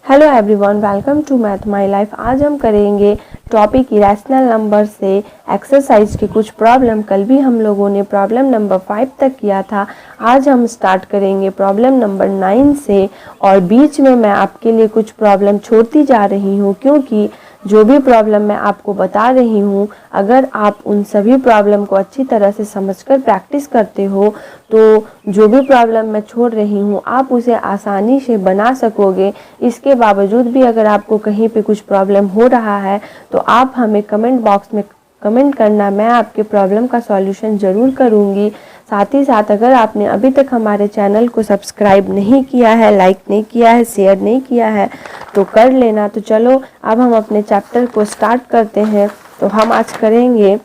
Hello everyone, welcome to math my life. आज हम करेंगे टॉपिक इरेशनल नंबर से एक्सरसाइज की कुछ प्रॉब्लम। कल भी हम लोगों ने प्रॉब्लम नंबर 5 तक किया था। आज हम स्टार्ट करेंगे प्रॉब्लम नंबर 9 से, और बीच में मैं आपके लिए कुछ प्रॉब्लम छोड़ती जा रही हूँ, क्योंकि जो भी प्रॉब्लम मैं आपको बता रही हूँ, अगर आप उन सभी प्रॉब्लम को अच्छी तरह से समझकर प्रैक्टिस करते हो तो जो भी प्रॉब्लम मैं छोड़ रही हूँ आप उसे आसानी से बना सकोगे। इसके बावजूद भी अगर आपको कहीं पे कुछ प्रॉब्लम हो रहा है तो आप हमें कमेंट बॉक्स में कमेंट करना, मैं आपके प्रॉब्लम का सॉल्यूशन ज़रूर करूँगी। साथ ही साथ अगर आपने अभी तक हमारे चैनल को सब्सक्राइब नहीं किया है, लाइक नहीं किया है, शेयर नहीं किया है तो कर लेना। तो चलो अब हम अपने चैप्टर को स्टार्ट करते हैं। तो हम आज करेंगे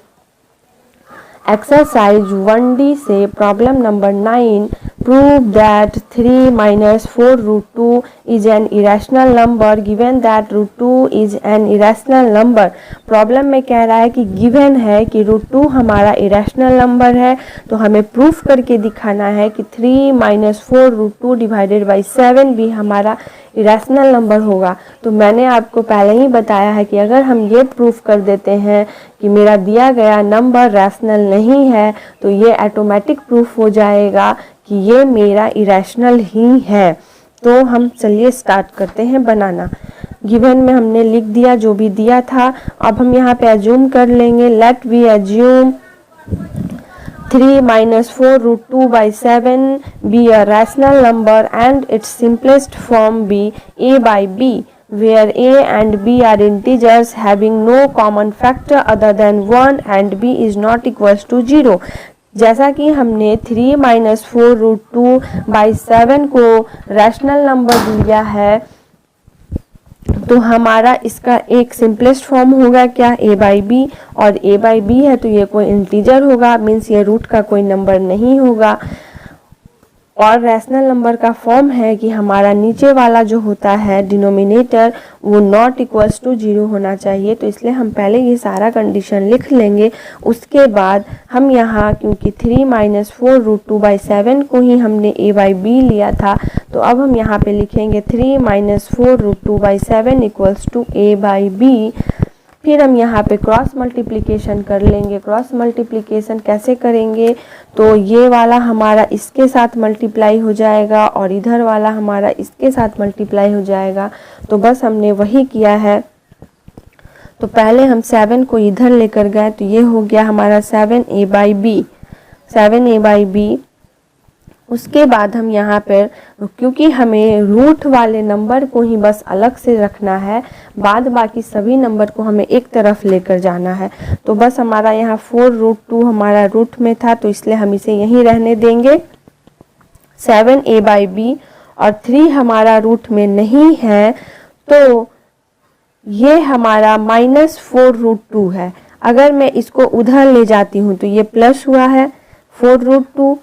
एक्सरसाइज 1D से problem number 9। Prove that 3 minus 4 root 2 is an irrational number given that root 2 is an irrational number। Problem में कह रहा है कि गिवन है कि रूट 2 हमारा इरेशनल नंबर है, तो हमें प्रूफ करके दिखाना है कि 3 minus 4 root 2 डिवाइडेड बाई 7 भी हमारा इरेशनल नंबर होगा। तो मैंने आपको पहले ही बताया है कि अगर हम ये प्रूफ कर देते हैं कि मेरा दिया गया नंबर रैशनल नहीं है तो ये ऑटोमेटिक प्रूफ हो जाएगा कि ये मेरा इरेशनल ही है। तो हम चलिए स्टार्ट करते हैं बनाना। गिवन में हमने लिख दिया जो भी दिया था। अब हम यहाँ पे एज्यूम कर लेंगे। Let we assume 3 minus 4 root 2 by 7 be a rational number and its simplest form be a by b, where a and b are integers having no common factor other than 1 and b is not equals to 0। जैसा कि हमने 3 minus 4 root 2 by 7 को rational number लिया है, तो हमारा इसका एक सिंपलेस्ट फॉर्म होगा क्या, ए बाई बी। और ए बाई बी है तो ये कोई इंटीजर होगा, मीन्स ये रूट का कोई नंबर नहीं होगा। और रैशनल नंबर का फॉर्म है कि हमारा नीचे वाला जो होता है डिनोमिनेटर वो नॉट इक्वल्स टू 0 होना चाहिए। तो इसलिए हम पहले ये सारा कंडीशन लिख लेंगे। उसके बाद हम यहाँ क्योंकि 3 minus 4 root 2 by 7 को ही हमने a by b लिया था, तो अब हम यहाँ पे लिखेंगे 3 minus 4 root 2 by 7 equals to a by b। फिर हम यहाँ पे क्रॉस मल्टीप्लिकेशन कर लेंगे। क्रॉस मल्टीप्लिकेशन कैसे करेंगे, तो ये वाला हमारा इसके साथ मल्टीप्लाई हो जाएगा और इधर वाला हमारा इसके साथ मल्टीप्लाई हो जाएगा। तो बस हमने वही किया है। तो पहले हम 7 को इधर लेकर गए तो ये हो गया हमारा 7a by b, 7a by b। उसके बाद हम यहाँ पर क्योंकि हमें रूट वाले नंबर को ही बस अलग से रखना है, बाद बाकी सभी नंबर को हमें एक तरफ लेकर जाना है। तो बस हमारा यहाँ 4 root 2 हमारा रूट में था तो इसलिए हम इसे यहीं रहने देंगे 7a by b। और 3 हमारा रूट में नहीं है तो ये हमारा -4 root 2 है। अगर मैं इसको उधर ले जाती हूँ तो ये प्लस हुआ है 4 root 2,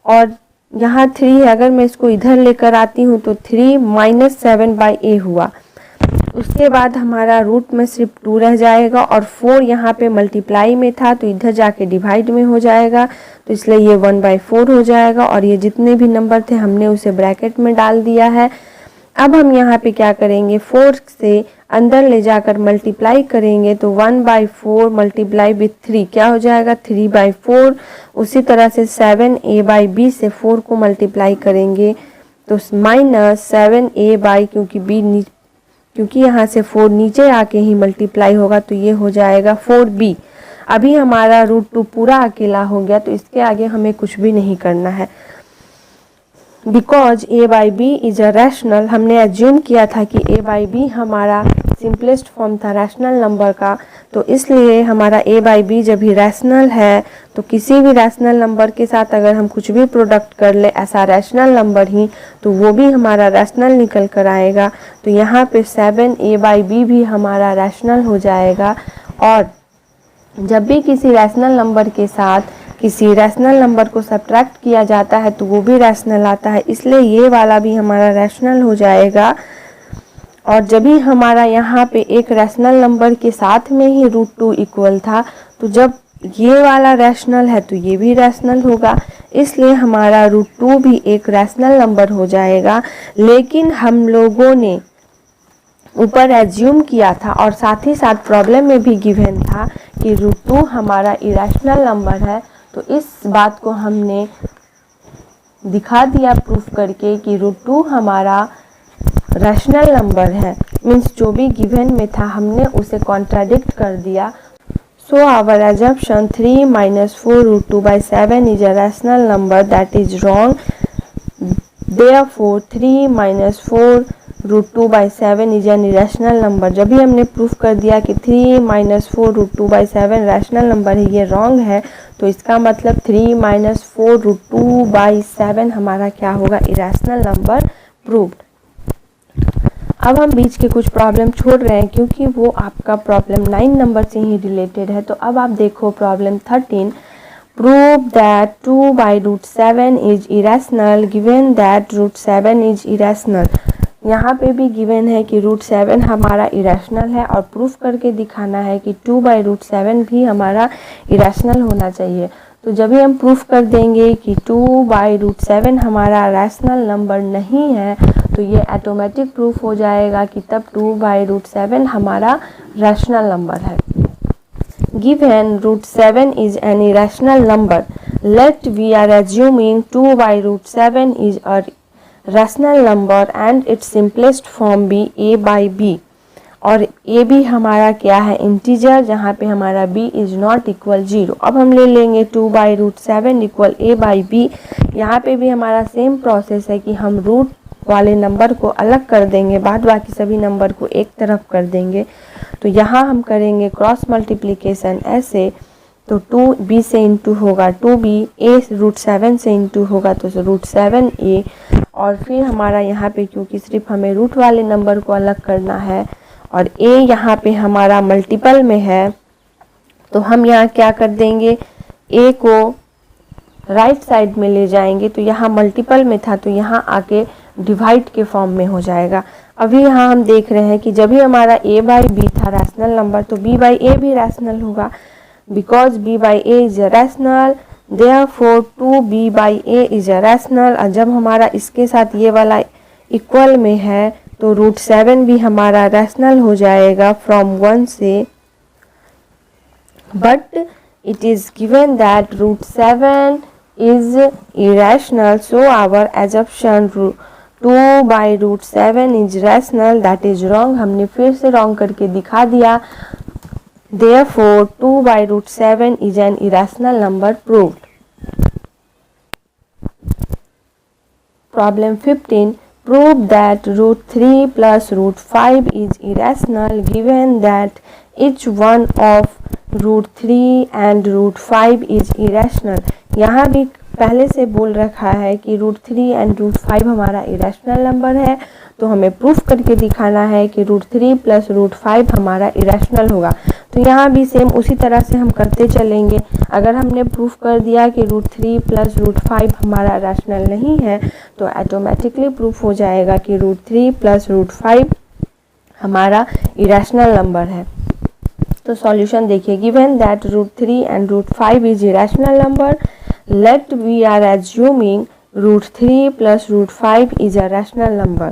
और यहाँ 3 है, अगर मैं इसको इधर लेकर आती हूँ तो 3 - 7 by a हुआ। उसके बाद हमारा रूट में सिर्फ 2 रह जाएगा और 4 यहाँ पे मल्टीप्लाई में था तो इधर जाके डिवाइड में हो जाएगा, तो इसलिए ये 1/4 हो जाएगा। और ये जितने भी नंबर थे हमने उसे ब्रैकेट में डाल दिया है। अब हम यहाँ पे क्या करेंगे, 4 से अंदर ले जाकर मल्टीप्लाई करेंगे तो 1/4 मल्टीप्लाई विथ 3 क्या हो जाएगा 3/4। उसी तरह से 7a by b से 4 को मल्टीप्लाई करेंगे तो -7a by क्योंकि यहाँ से 4 नीचे आके ही मल्टीप्लाई होगा तो ये हो जाएगा 4b। अभी हमारा रूट 2 पूरा अकेला हो गया तो इसके आगे हमें कुछ भी नहीं करना है। Because a by b is a rational, हमने एज्यूम किया था कि a by b हमारा सिंपलेस्ट फॉर्म था रैशनल नंबर का, तो इसलिए हमारा a by b जब भी रैशनल है तो किसी भी रैशनल नंबर के साथ अगर हम कुछ भी प्रोडक्ट कर ले ऐसा रैशनल नंबर ही, तो वो भी हमारा रैशनल निकल कर आएगा। तो यहाँ पे 7a by b भी हमारा रैशनल हो जाएगा। और जब भी किसी रैशनल नंबर के साथ किसी रैशनल नंबर को सब्ट्रैक्ट किया जाता है तो वो भी रैशनल आता है, इसलिए ये वाला भी हमारा रैशनल हो जाएगा। और जब भी हमारा यहाँ पे एक रैशनल नंबर के साथ में ही रूट 2 इक्वल था, तो जब ये वाला रैशनल है तो ये भी रैशनल होगा, इसलिए हमारा रूट 2 भी एक रैशनल नंबर हो जाएगा। लेकिन हम लोगों ने ऊपर एज्यूम किया था और साथ ही साथ प्रॉब्लम में भी गिवन था कि √2 हमारा इरेशनल नंबर है। तो इस बात को हमने दिखा दिया प्रूफ करके कि √2 हमारा रैशनल नंबर है। मीन्स जो भी गिवन में था हमने उसे कॉन्ट्राडिक्ट कर दिया। So our assumption 3 minus 4 √2 by 7 is a rational number, that is wrong. Therefore 3 minus 4 √2 by 7 is an irrational number। जब भी हमने प्रूफ कर दिया कि 3 minus 4 √2 by 7 रैशनल नंबर है, ये रॉन्ग है, तो इसका मतलब 3 minus 4 √2 by 7 हमारा क्या होगा, इरेशनल नंबर प्रूव्ड। अब हम बीच के कुछ प्रॉब्लम छोड़ रहे हैं क्योंकि वो आपका प्रॉब्लम 9 नंबर से ही रिलेटेड है। तो अब आप देखो problem 13, prove that 2 by √7 is irrational given that √7 is irrational. यहाँ पे भी गिवन है कि √7 हमारा इरेशनल है और प्रूफ करके दिखाना है कि 2 by √7 भी हमारा इरेशनल होना चाहिए। तो जब भी हम प्रूफ कर देंगे कि 2 by √7 हमारा रैशनल नंबर नहीं है, तो ये ऑटोमेटिक प्रूफ हो जाएगा कि तब 2 by √7 हमारा रैशनल नंबर है। Given √7 is an irrational number, let we are assuming 2 by √7 is a rational number and its simplest form be a by b। और a b हमारा क्या है, इंटीजर, जहाँ पे हमारा b इज नॉट इक्वल 0। अब हम ले लेंगे 2 by √7 equal a by b। यहाँ पे भी हमारा सेम प्रोसेस है कि हम रूट वाले नंबर को अलग कर देंगे, बाद बाकी सभी नंबर को एक तरफ कर देंगे। तो यहाँ हम करेंगे क्रॉस मल्टीप्लिकेशन ऐसे, तो 2b से इंटू होगा 2b, a √7 से इंटू होगा तो √7a। और फिर हमारा यहाँ पे क्योंकि सिर्फ हमें रूट वाले नंबर को अलग करना है और a यहाँ पे हमारा मल्टीपल में है, तो हम यहाँ क्या कर देंगे, a को राइट साइड में ले जाएंगे। तो यहाँ मल्टीपल में था तो यहाँ आके डिवाइड के फॉर्म में हो जाएगा। अभी यहाँ हम देख रहे हैं कि जब भी हमारा a by b था रैशनल नंबर, तो b by a भी रैशनल होगा, because b by a is rational, therefore 2b by a is rational. और जब हमारा इसके साथ ये वाला इक्वल में है तो √7 भी हमारा रैशनल हो जाएगा फ्रॉम 1 से। But it is given that √7 is irrational, so our assumption 2 by √7 is rational, that is wrong। हमने फिर से wrong करके दिखा दिया। Therefore 2 by √7 is an irrational number proved। Problem 15, prove that √3 plus √5 is irrational given that each one of √3 and √5 is irrational। यहाँ भी पहले से बोल रखा है कि √3 एंड √5 हमारा इरेशनल नंबर है, तो हमें प्रूफ करके दिखाना है कि √3 प्लस √5 हमारा इरेशनल होगा। तो यहाँ भी सेम उसी तरह से हम करते चलेंगे। अगर हमने प्रूफ कर दिया कि √3 प्लस √5 हमारा रैशनल नहीं है, तो ऑटोमेटिकली प्रूफ हो जाएगा कि √3 प्लस √5 हमारा इरेशनल नंबर है। तो सॉल्यूशन देखिए, given that √3 and √5 is irrational number, let we are assuming √3 plus √5 is a rational number,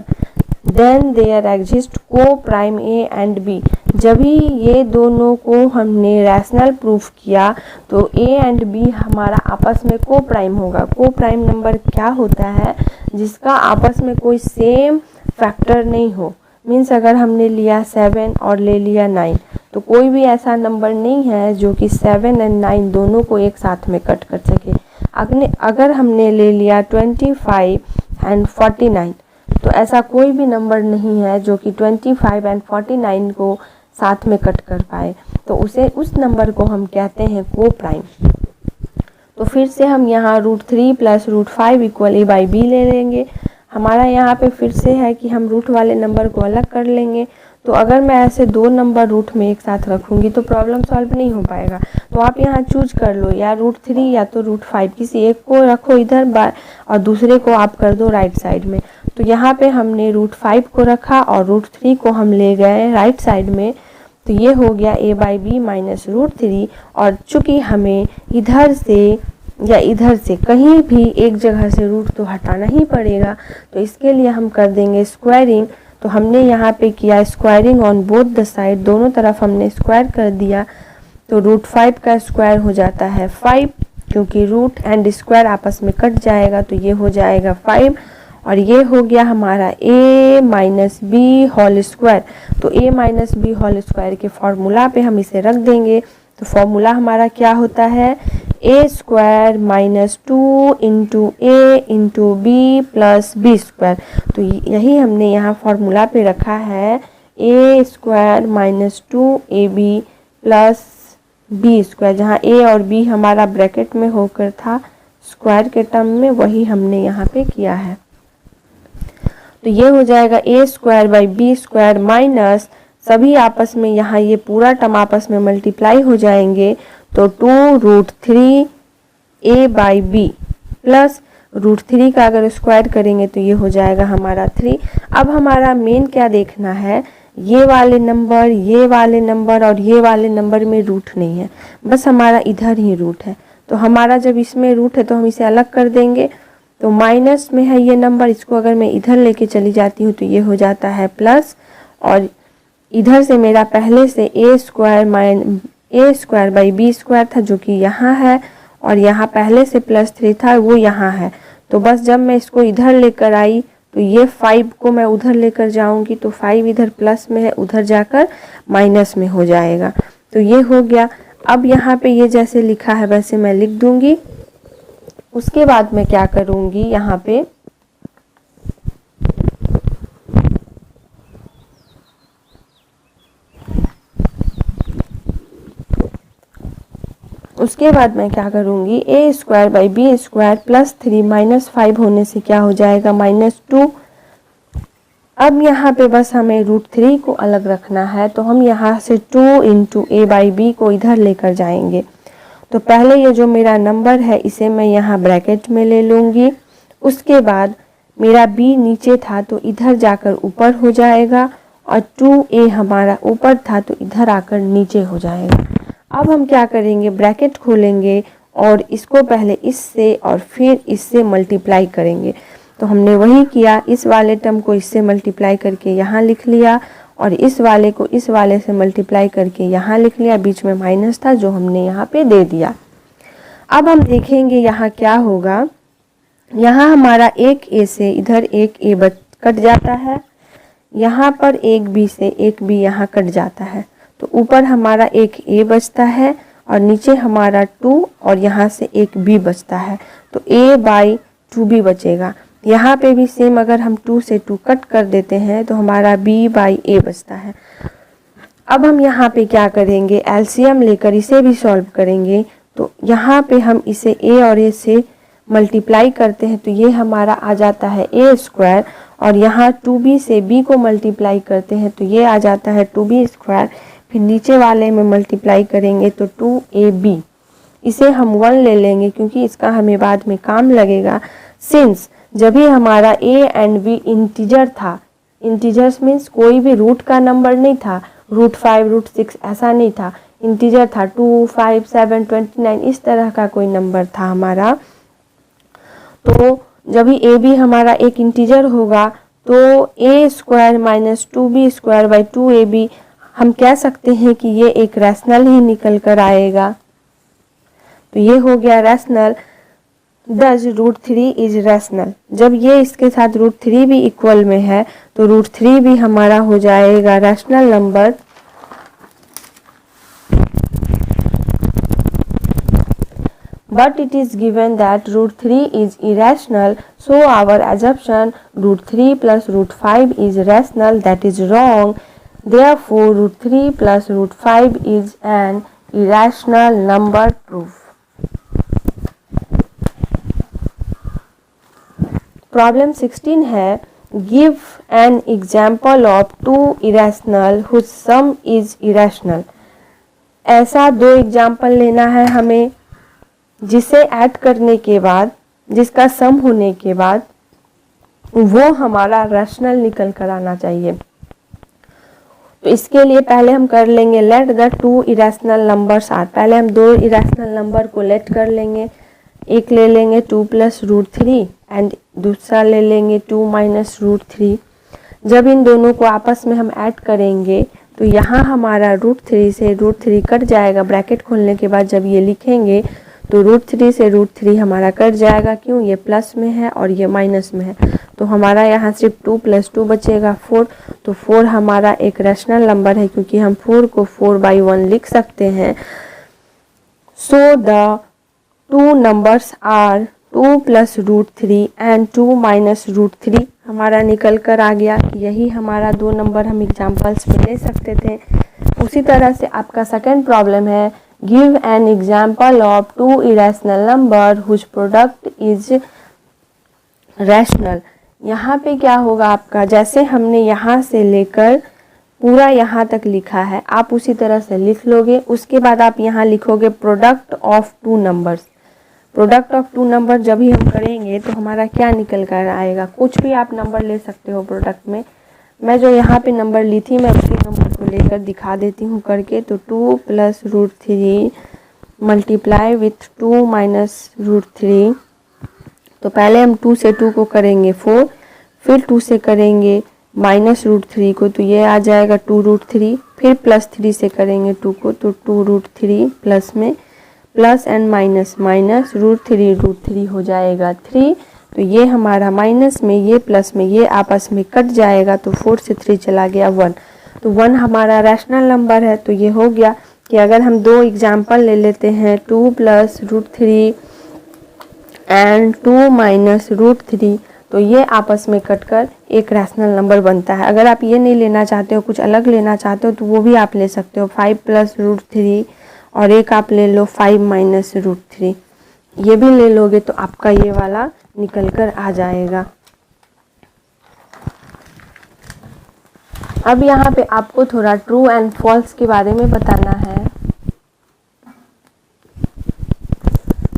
then there exist co-prime a and b। जब भी ये दोनों को हमने रैशनल प्रूफ किया तो a एंड b हमारा आपस में को प्राइम होगा। को प्राइम नंबर क्या होता है, जिसका आपस में कोई सेम फैक्टर नहीं हो। मीन्स अगर हमने लिया 7 और ले लिया 9, तो कोई भी ऐसा नंबर नहीं है जो कि 7 एंड 9 दोनों को एक साथ में कट कर सके। अगर हमने ले लिया 25 एंड 49, तो ऐसा कोई भी नंबर नहीं है जो कि 25 एंड 49 को साथ में कट कर पाए, तो उस नंबर को हम कहते हैं को प्राइम। तो फिर से हम यहाँ √3 plus √5 equal a by B ले लेंगे। हमारा यहाँ पे फिर से है कि हम रूट वाले नंबर को अलग कर लेंगे। तो अगर मैं ऐसे दो नंबर रूट में एक साथ रखूँगी तो प्रॉब्लम सॉल्व नहीं हो पाएगा। तो आप यहाँ चूज कर लो, या √3 या तो √5, किसी एक को रखो इधर और दूसरे को आप कर दो राइट साइड में। तो यहाँ पे हमने √5 को रखा और √3 को हम ले गए राइट साइड में, तो ये हो गया a बाई बी माइनस √3। और चूँकि हमें इधर से या इधर से कहीं भी एक जगह से रूट तो हटाना ही पड़ेगा, तो इसके लिए हम कर देंगे स्क्वायरिंग। तो हमने यहाँ पे किया squaring on both the side, दोनों तरफ हमने स्क्वायर कर दिया। तो √5 का स्क्वायर हो जाता है 5, क्योंकि रूट एंड स्क्वायर आपस में कट जाएगा, तो ये हो जाएगा 5। और ये हो गया हमारा a minus B whole square. तो a minus B whole square के फॉर्मूला पे हम इसे रख देंगे। तो फॉर्मूला हमारा क्या होता है, a square minus 2 into A into B plus B square. तो यही हमने यहाँ फॉर्मूला पे रखा है, a square minus 2ab plus B square, जहाँ a और b हमारा ब्रैकेट में होकर था स्क्वायर के टर्म में, वही हमने यहाँ पे किया है। तो ये हो जाएगा a square by B square minus, सभी आपस में यहाँ ये पूरा टर्म आपस में मल्टीप्लाई हो जाएंगे, तो 2√3 a बाई बी प्लस √3 का अगर स्क्वायर करेंगे तो ये हो जाएगा हमारा 3। अब हमारा मेन क्या देखना है, ये वाले नंबर, ये वाले नंबर और ये वाले नंबर में रूट नहीं है, बस हमारा इधर ही रूट है। तो हमारा जब इसमें रूट है तो हम इसे अलग कर देंगे। तो माइनस में है ये नंबर, इसको अगर मैं इधर लेके चली जाती हूँ तो ये हो जाता है प्लस, और इधर से मेरा पहले से a square by B square था जो कि यहाँ है, और यहाँ पहले से +3 था वो यहाँ है। तो बस जब मैं इसको इधर लेकर आई तो ये 5 को मैं उधर लेकर जाऊंगी, तो 5 इधर प्लस में है, उधर जाकर माइनस में हो जाएगा। तो ये हो गया। अब यहाँ पे ये जैसे लिखा है वैसे मैं लिख दूंगी। उसके बाद मैं क्या करूंगी, यहाँ पे a square by B square plus 3 minus 5 होने से क्या हो जाएगा -2। अब यहाँ पे बस हमें √3 को अलग रखना है, तो हम यहाँ से 2 इंटू ए बाई बी को इधर लेकर जाएंगे। तो पहले ये जो मेरा नंबर है इसे मैं यहाँ ब्रैकेट में ले लूँगी। उसके बाद मेरा b नीचे था तो इधर जाकर ऊपर हो जाएगा, और 2a हमारा ऊपर था तो इधर आकर नीचे हो जाएगा। अब हम क्या करेंगे, ब्रैकेट खोलेंगे और इसको पहले इससे और फिर इससे मल्टीप्लाई करेंगे। तो हमने वही किया, इस वाले टर्म को इससे मल्टीप्लाई करके यहाँ लिख लिया, और इस वाले को इस वाले से मल्टीप्लाई करके यहाँ लिख लिया, बीच में माइनस था जो हमने यहाँ पे दे दिया। अब हम देखेंगे यहाँ क्या होगा। यहाँ हमारा एक a से इधर एक a कट जाता है, यहाँ पर एक b से एक b यहाँ कट जाता है, तो ऊपर हमारा एक a बचता है और नीचे हमारा 2 और यहाँ से एक b बचता है, तो a बाई 2b बचेगा। यहाँ पे भी सेम, अगर हम 2 से 2 कट कर देते हैं तो हमारा b बाई a बचता है। अब हम यहाँ पे क्या करेंगे, एलसीएम लेकर इसे भी सॉल्व करेंगे। तो यहाँ पे हम इसे a और a से मल्टीप्लाई करते हैं तो ये हमारा आ जाता है a स्क्वायर, और यहाँ 2b से b को मल्टीप्लाई करते हैं तो ये आ जाता है 2b स्क्वायर। फिर नीचे वाले में मल्टीप्लाई करेंगे तो 2ab, इसे हम 1 ले लेंगे क्योंकि इसका हमें बाद में काम लगेगा। सिंस जब भी हमारा a एंड b इंटीजर था, इंटीजर्स मीन्स कोई भी रूट का नंबर नहीं था, √5 √6 ऐसा नहीं था, इंटीजर था 2 5 7 29 इस तरह का कोई नंबर था हमारा। तो जब भी a b हमारा एक इंटीजर होगा तो a square minus 2b square by 2ab हम कह सकते हैं कि ये एक रैशनल ही निकल कर आएगा। तो ये हो गया रैशनल। दस √3 इज रैशनल। जब ये इसके साथ √3 भी इक्वल में है तो √3 भी हमारा हो जाएगा rational number. But it is given that √3 is irrational, so our assumption √3 plus √5 is rational, that is wrong. Therefore, √3 plus √5 is an irrational number. Proof. Problem 16 है, give an example of two irrational whose sum is irrational. ऐसा दो example लेना है हमें जिसे add करने के बाद, जिसका सम होने के बाद वो हमारा रैशनल निकल कर आना चाहिए। तो इसके लिए पहले हम कर लेंगे let the two irrational numbers are. पहले हम दो इरेशनल नंबर को लेट कर लेंगे। एक ले लेंगे 2 + √3 एंड दूसरा ले लेंगे 2 - √3। जब इन दोनों को आपस में हम ऐड करेंगे तो यहाँ हमारा √3 से √3 कट जाएगा। ब्रैकेट खोलने के बाद जब ये लिखेंगे तो √3 से √3 हमारा कट जाएगा। क्यों? ये प्लस में है और ये माइनस में है, तो हमारा यहाँ सिर्फ 2 + 2 बचेगा 4। तो 4 हमारा एक रैशनल नंबर है, क्योंकि हम 4 को 4/1 लिख सकते हैं। So the 2 numbers are 2 + √3 and 2 - √3 हमारा निकल कर आ गया। यही हमारा 2 नंबर हम एग्जाम्पल्स में ले सकते थे। उसी तरह से आपका सेकंड प्रॉब्लम है, give an example of 2 irrational number whose product is rational. यहाँ पे क्या होगा आपका, जैसे हमने यहाँ से लेकर पूरा यहाँ तक लिखा है, आप उसी तरह से लिख लोगे। उसके बाद आप यहाँ लिखोगे product of 2 numbers. Product of 2 number जब ही हम करेंगे तो हमारा क्या निकल कर आएगा, कुछ भी आप नंबर ले सकते हो प्रोडक्ट में। मैं जो यहाँ पे नंबर ली थी मैं उसी नंबर को लेकर दिखा देती हूँ करके। तो 2 + √3 मल्टीप्लाई विथ 2 - √3। तो पहले हम 2 से 2 को करेंगे 4, फिर 2 से करेंगे -√3 को, तो ये आ जाएगा 2√3। फिर +3 से करेंगे 2 को, तो 2√3 प्लस में प्लस एंड माइनस √3 हो जाएगा 3। तो ये हमारा माइनस में, ये प्लस में, ये आपस में कट जाएगा। तो 4 से 3 चला गया 1। तो 1 हमारा रैशनल नंबर है। तो ये हो गया कि अगर हम 2 एग्जाम्पल ले लेते हैं, 2 + √3 एंड 2 - √3, तो ये आपस में कटकर एक रैशनल नंबर बनता है। अगर आप ये नहीं लेना चाहते हो, कुछ अलग लेना चाहते हो, तो वो भी आप ले सकते हो। 5 + √3 और एक आप ले लो 5 - √3, ये भी ले लोगे तो आपका ये वाला निकल कर आ जाएगा। अब यहाँ पे आपको थोड़ा ट्रू एंड फॉल्स के बारे में बताना है।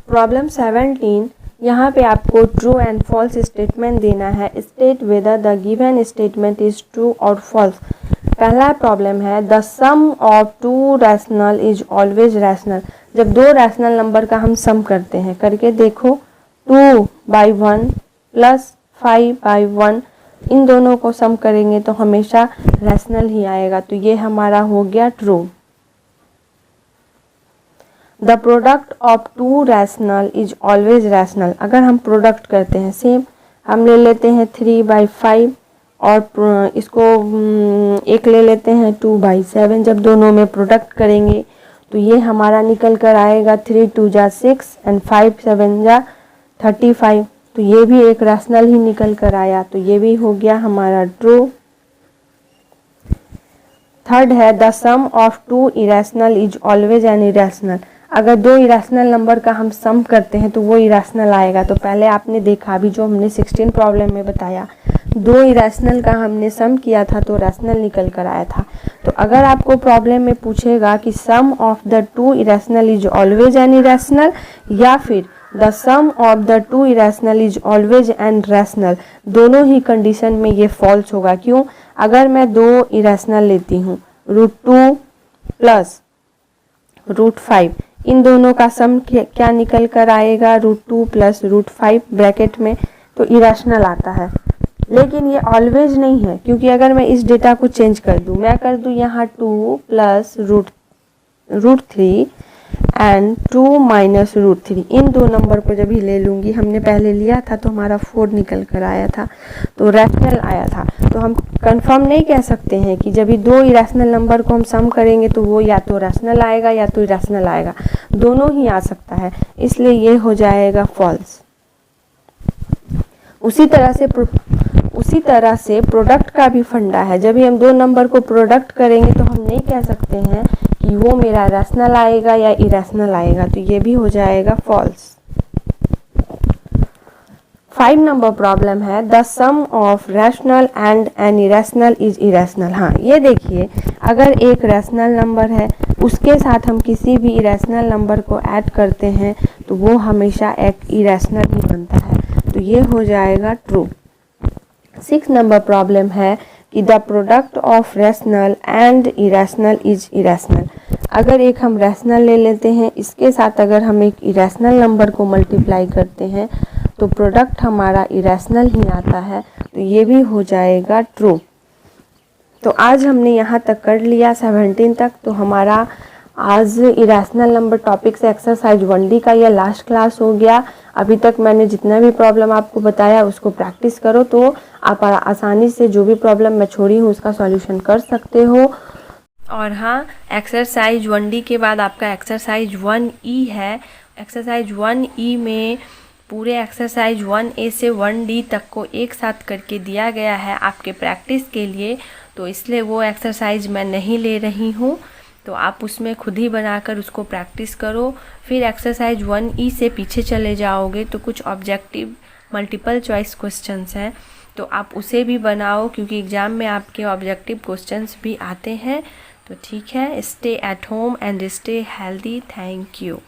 प्रॉब्लम 17, यहाँ पे आपको ट्रू एंड फॉल्स स्टेटमेंट देना है। State whether the given statement is true और फॉल्स। पहला प्रॉब्लम है, the sum of 2 rational is always rational. जब 2 रैशनल नंबर का हम सम करते हैं, करके देखो, 2/1 + 5/1, इन दोनों को सम करेंगे तो हमेशा रैशनल ही आएगा। तो ये हमारा हो गया true. The product of 2 rational is always rational. अगर हम प्रोडक्ट करते हैं, सेम हम ले लेते हैं 3/5 और इसको एक ले लेते हैं 2/7। जब दोनों में प्रोडक्ट करेंगे तो ये हमारा निकल कर आएगा 3 × 2 = 6 एंड 5 × 7 = 35। तो ये भी एक रैशनल ही निकल कर आया। तो ये भी हो गया हमारा ट्रू। थर्ड है, the sum of 2 irrational is always an irrational. अगर 2 इरेशनल नंबर का हम सम करते हैं तो वो इरेशनल आएगा। तो पहले आपने देखा अभी जो हमने 16 प्रॉब्लम में बताया, 2 इरेशनल का हमने सम किया था तो रैशनल निकल कर आया था। तो अगर आपको प्रॉब्लम में पूछेगा कि sum of the 2 irrational is always an irrational या फिर the sum of the 2 irrational is always an rational, दोनों ही कंडीशन में ये फॉल्स होगा। क्यों? अगर मैं 2 इरेशनल लेती हूँ, √2 + √5, इन दोनों का सम क्या निकल कर आएगा, √2 + √5 ब्रैकेट में, तो इरेशनल आता है। लेकिन ये ऑलवेज नहीं है, क्योंकि अगर मैं इस डेटा को चेंज कर दूं, मैं कर दूं यहाँ 2 + √3 एंड 2 - √3, इन 2 नंबर को जब ही ले लूँगी, हमने पहले लिया था तो हमारा 4 निकल कर आया था, तो रैशनल आया था। तो हम कंफर्म नहीं कह सकते हैं कि जब भी 2 इरेशनल नंबर को हम सम करेंगे तो वो या तो रैशनल आएगा या तो इरेशनल आएगा, दोनों ही आ सकता है, इसलिए ये हो जाएगा फॉल्स। उसी तरह से प्रोडक्ट का भी फंडा है। जब भी हम 2 नंबर को प्रोडक्ट करेंगे तो हम नहीं कह सकते हैं कि वो मेरा रैशनल आएगा या इरेशनल आएगा, तो ये भी हो जाएगा फॉल्स। 5 नंबर प्रॉब्लम है, the sum of rational and an irrational is irrational. हाँ, ये देखिए, अगर एक रैशनल नंबर है उसके साथ हम किसी भी इरेशनल नंबर को ऐड करते हैं तो वो हमेशा एक इरेशनल ही बनता है, तो ये हो जाएगा ट्रू। 6 नंबर प्रॉब्लम है कि the product of rational and irrational is irrational. अगर एक हम रैशनल ले लेते हैं, इसके साथ अगर हम एक इरेशनल नंबर को मल्टीप्लाई करते हैं तो प्रोडक्ट हमारा इरेशनल ही आता है, तो ये भी हो जाएगा ट्रू। तो आज हमने यहाँ तक कर लिया 17 तक। तो हमारा आज इरेशनल नंबर टॉपिक से एक्सरसाइज 1D का यह लास्ट क्लास हो गया। अभी तक मैंने जितना भी प्रॉब्लम आपको बताया उसको प्रैक्टिस करो, तो आप आसानी से जो भी प्रॉब्लम मैं छोड़ी हूँ उसका सॉल्यूशन कर सकते हो। और हाँ, एक्सरसाइज 1D के बाद आपका एक्सरसाइज 1E है। एक्सरसाइज 1E में पूरे एक्सरसाइज 1A से 1D तक को एक साथ करके दिया गया है आपके प्रैक्टिस के लिए, तो इसलिए वो एक्सरसाइज मैं नहीं ले रही हूँ। तो आप उसमें खुद ही बनाकर उसको प्रैक्टिस करो। फिर एक्सरसाइज 1E से पीछे चले जाओगे तो कुछ ऑब्जेक्टिव मल्टीपल चॉइस क्वेश्चंस हैं, तो आप उसे भी बनाओ, क्योंकि एग्ज़ाम में आपके ऑब्जेक्टिव क्वेश्चंस भी आते हैं। तो ठीक है, stay at home and stay healthy. Thank you.